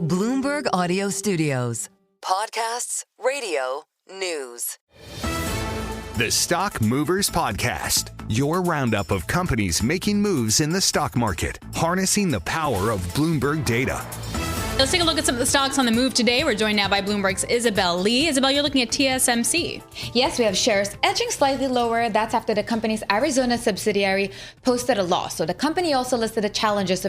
Bloomberg Audio Studios. Podcasts, radio, news. The Stock Movers Podcast, your roundup of companies making moves in the stock market, harnessing the power of Bloomberg data. Let's take a look at some of the stocks on the move today. We're joined now by Bloomberg's Isabel Lee. Isabel, you're looking at TSMC. Yes, we have shares edging slightly lower. That's after the company's Arizona subsidiary posted a loss. So the company also listed the challenges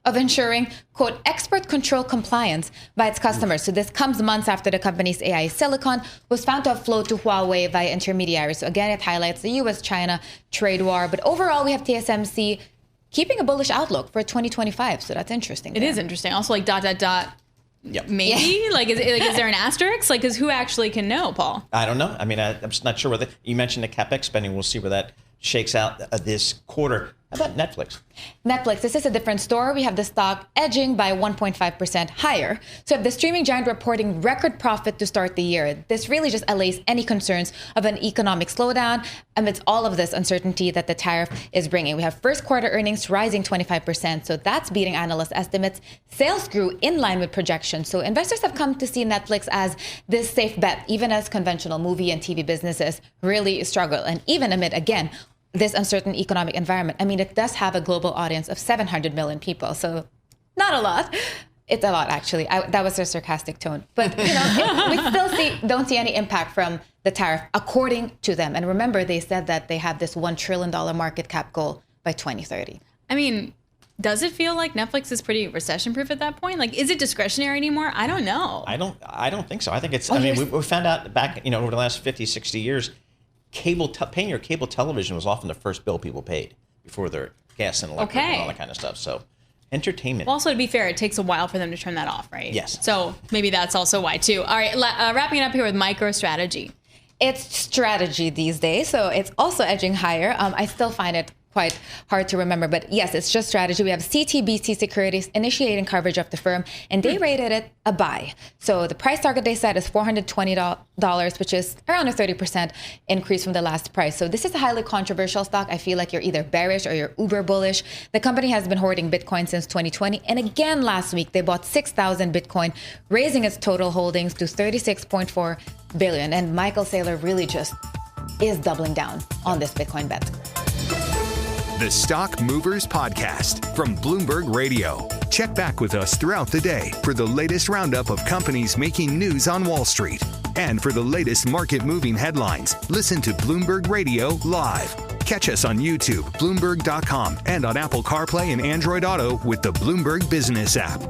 of ensuring, quote, expert control compliance by its customers. So this comes months after the company's AI silicon was found to have flowed to Huawei via intermediaries. So again, it highlights the U.S.-China trade war. But overall, we have TSMC keeping a bullish outlook for 2025. So that's interesting. It is interesting. Also, like ... Yep. Maybe? Yeah. Is there an asterisk? Because who actually can know, Paul? I don't know. I mean, I'm just not sure whether you mentioned the CapEx spending. We'll see where that shakes out this quarter. How about Netflix? Netflix, this is a different story. We have the stock edging by 1.5% higher. So we have the streaming giant reporting record profit to start the year. This really just allays any concerns of an economic slowdown amidst all of this uncertainty that the tariff is bringing. We have first quarter earnings rising 25%. So that's beating analyst estimates. Sales grew in line with projections. So investors have come to see Netflix as this safe bet, even as conventional movie and TV businesses really struggle. And even amid, again, this uncertain economic environment. I mean, it does have a global audience of 700 million people. So not a lot. It's a lot, actually. That was a sarcastic tone. But, we still don't see any impact from the tariff, according to them. And remember, they said that they have this $1 trillion market cap goal by 2030. I mean, does it feel like Netflix is pretty recession-proof at that point? Like, is it discretionary anymore? I don't know. I don't think so. I think it's, we found out back, over the last 50, 60 years, paying your cable television was often the first bill people paid before their gas and electric and all that kind of stuff. So entertainment. Well, also, to be fair, it takes a while for them to turn that off, right? Yes. So maybe that's also why, too. All right, wrapping it up here with MicroStrategy. It's strategy these days, so it's also edging higher. I still find it quite hard to remember, but yes, it's just strategy. We have CTBC Securities initiating coverage of the firm, and they rated it a buy. So the price target they set is $420, which is around a 30% increase from the last price. So this is a highly controversial stock. I feel like you're either bearish or you're uber bullish. The company has been hoarding Bitcoin since 2020, and again last week they bought 6,000 Bitcoin, raising its total holdings to $36.4 billion. And Michael Saylor really just is doubling down on this Bitcoin bet. The Stock Movers Podcast from Bloomberg Radio. Check back with us throughout the day for the latest roundup of companies making news on Wall Street. And for the latest market-moving headlines, listen to Bloomberg Radio live. Catch us on YouTube, Bloomberg.com, and on Apple CarPlay and Android Auto with the Bloomberg Business app.